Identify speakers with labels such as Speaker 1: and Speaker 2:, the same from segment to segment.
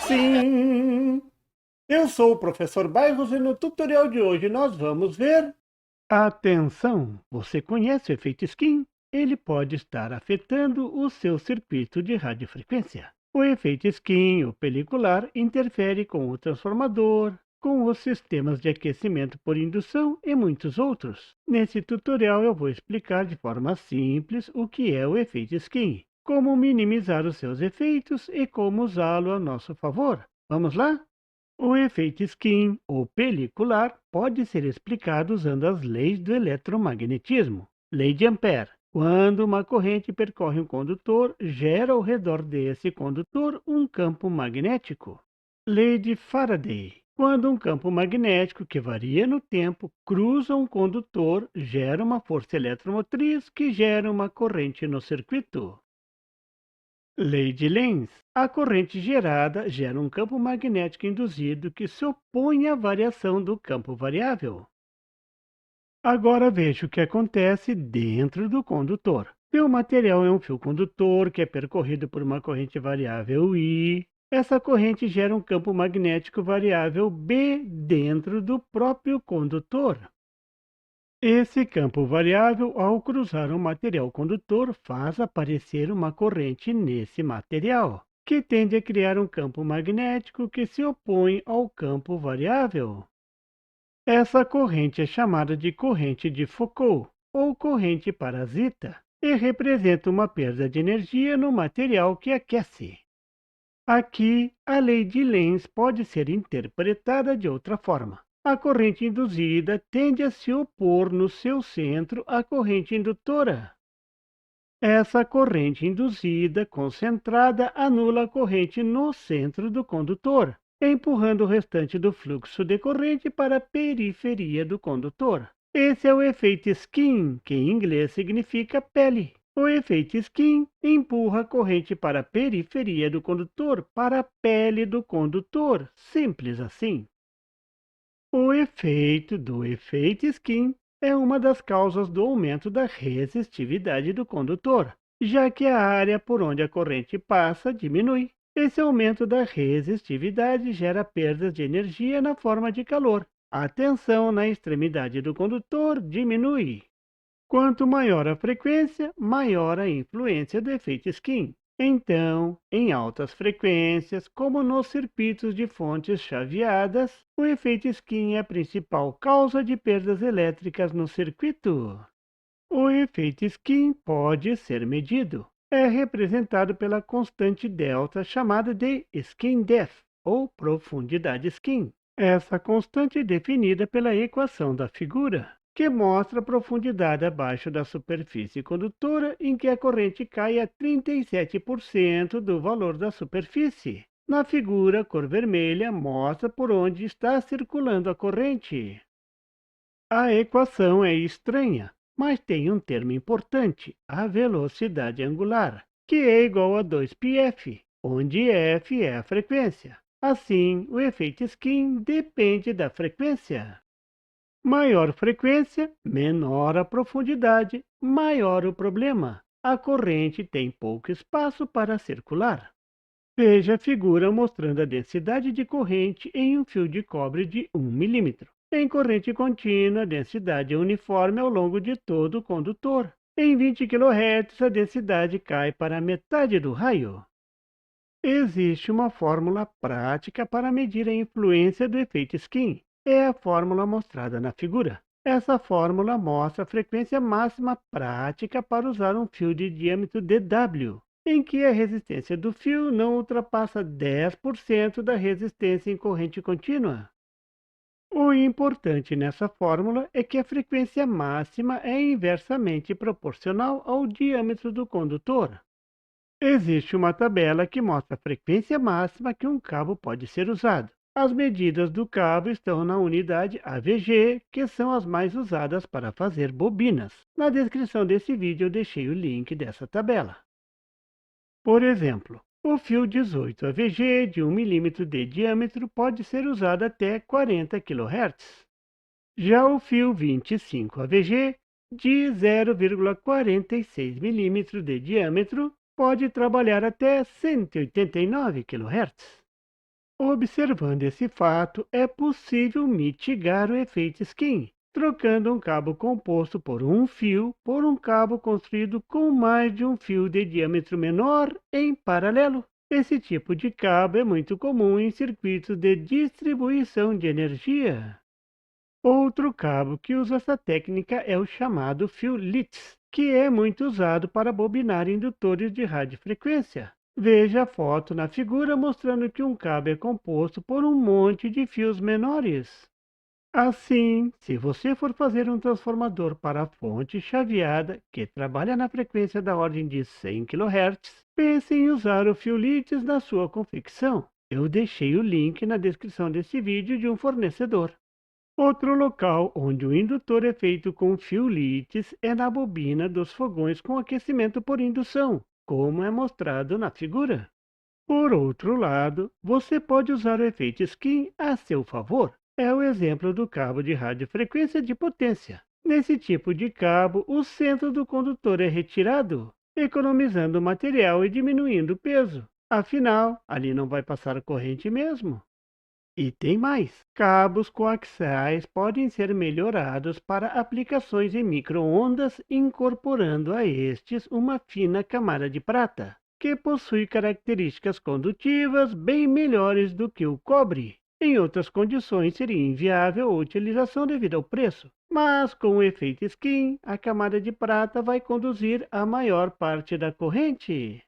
Speaker 1: Sim, eu sou o professor Bairros e no tutorial de hoje nós vamos ver... Atenção! Você conhece o efeito skin? Ele pode estar afetando o seu circuito de radiofrequência. O efeito skin, ou pelicular, interfere com o transformador, com os sistemas de aquecimento por indução e muitos outros. Nesse tutorial eu vou explicar de forma simples o que é o efeito skin, como minimizar os seus efeitos e como usá-lo a nosso favor. Vamos lá? O efeito skin, ou pelicular, pode ser explicado usando as leis do eletromagnetismo. Lei de Ampère. Quando uma corrente percorre um condutor, gera ao redor desse condutor um campo magnético. Lei de Faraday. Quando um campo magnético que varia no tempo cruza um condutor, gera uma força eletromotriz que gera uma corrente no circuito. Lei de Lenz. A corrente gerada gera um campo magnético induzido que se opõe à variação do campo variável. Agora veja o que acontece dentro do condutor. Se o material é um fio condutor que é percorrido por uma corrente variável I, essa corrente gera um campo magnético variável B dentro do próprio condutor. Esse campo variável, ao cruzar um material condutor, faz aparecer uma corrente nesse material, que tende a criar um campo magnético que se opõe ao campo variável. Essa corrente é chamada de corrente de Foucault, ou corrente parasita, e representa uma perda de energia no material que aquece. Aqui, a lei de Lenz pode ser interpretada de outra forma. A corrente induzida tende a se opor no seu centro à corrente indutora. Essa corrente induzida concentrada anula a corrente no centro do condutor, empurrando o restante do fluxo de corrente para a periferia do condutor. Esse é o efeito skin, que em inglês significa pele. O efeito skin empurra a corrente para a periferia do condutor, para a pele do condutor. Simples assim. O efeito do efeito skin é uma das causas do aumento da resistividade do condutor, já que a área por onde a corrente passa diminui. Esse aumento da resistividade gera perdas de energia na forma de calor. A tensão na extremidade do condutor diminui. Quanto maior a frequência, maior a influência do efeito skin. Então, em altas frequências, como nos circuitos de fontes chaveadas, o efeito skin é a principal causa de perdas elétricas no circuito. O efeito skin pode ser medido. É representado pela constante delta chamada de skin depth, ou profundidade skin. Essa constante é definida pela equação da figura, que mostra a profundidade abaixo da superfície condutora em que a corrente cai a 37% do valor da superfície. Na figura, a cor vermelha mostra por onde está circulando a corrente. A equação é estranha, mas tem um termo importante, a velocidade angular, que é igual a 2πf, onde f é a frequência. Assim, o efeito skin depende da frequência. Maior frequência, menor a profundidade, maior o problema. A corrente tem pouco espaço para circular. Veja a figura mostrando a densidade de corrente em um fio de cobre de 1 milímetro. Em corrente contínua, a densidade é uniforme ao longo de todo o condutor. Em 20 kHz, a densidade cai para a metade do raio. Existe uma fórmula prática para medir a influência do efeito skin. É a fórmula mostrada na figura. Essa fórmula mostra a frequência máxima prática para usar um fio de diâmetro dW, em que a resistência do fio não ultrapassa 10% da resistência em corrente contínua. O importante nessa fórmula é que a frequência máxima é inversamente proporcional ao diâmetro do condutor. Existe uma tabela que mostra a frequência máxima que um cabo pode ser usado. As medidas do cabo estão na unidade AVG, que são as mais usadas para fazer bobinas. Na descrição desse vídeo eu deixei o link dessa tabela. Por exemplo, o fio 18 AVG de 1 milímetro de diâmetro pode ser usado até 40 kHz. Já o fio 25 AVG de 0,46 milímetro de diâmetro pode trabalhar até 189 kHz. Observando esse fato, é possível mitigar o efeito skin, trocando um cabo composto por um fio por um cabo construído com mais de um fio de diâmetro menor em paralelo. Esse tipo de cabo é muito comum em circuitos de distribuição de energia. Outro cabo que usa essa técnica é o chamado fio LITS, que é muito usado para bobinar indutores de radiofrequência. Veja a foto na figura mostrando que um cabo é composto por um monte de fios menores. Assim, se você for fazer um transformador para fonte chaveada que trabalha na frequência da ordem de 100 kHz, pense em usar o fio LITS na sua confecção. Eu deixei o link na descrição desse vídeo de um fornecedor. Outro local onde o indutor é feito com fio LITS é na bobina dos fogões com aquecimento por indução, como é mostrado na figura. Por outro lado, você pode usar o efeito skin a seu favor. É o exemplo do cabo de radiofrequência de potência. Nesse tipo de cabo, o centro do condutor é retirado, economizando material e diminuindo o peso. Afinal, ali não vai passar corrente mesmo. E tem mais: cabos coaxiais podem ser melhorados para aplicações em micro-ondas, incorporando a estes uma fina camada de prata, que possui características condutivas bem melhores do que o cobre. Em outras condições seria inviável a utilização devido ao preço, mas com o efeito skin, a camada de prata vai conduzir a maior parte da corrente.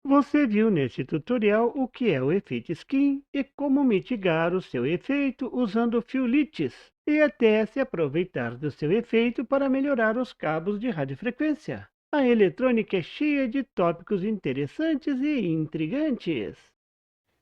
Speaker 1: Você viu nesse tutorial o que é o efeito skin e como mitigar o seu efeito usando o fio LITS e até se aproveitar do seu efeito para melhorar os cabos de radiofrequência. A eletrônica é cheia de tópicos interessantes e intrigantes.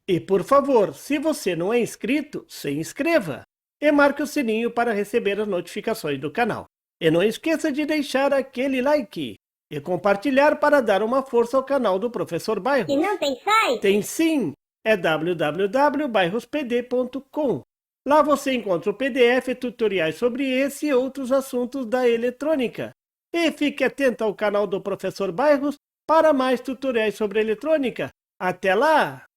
Speaker 1: E por favor, se você não é inscrito, se inscreva e marque o sininho para receber as notificações do canal. E não esqueça de deixar aquele like e compartilhar para dar uma força ao canal do Professor Bairros.
Speaker 2: E não tem site?
Speaker 1: Tem sim, é www.bairrospd.com. Lá você encontra o PDF e tutoriais sobre esse e outros assuntos da eletrônica. E fique atento ao canal do Professor Bairros para mais tutoriais sobre eletrônica. Até lá!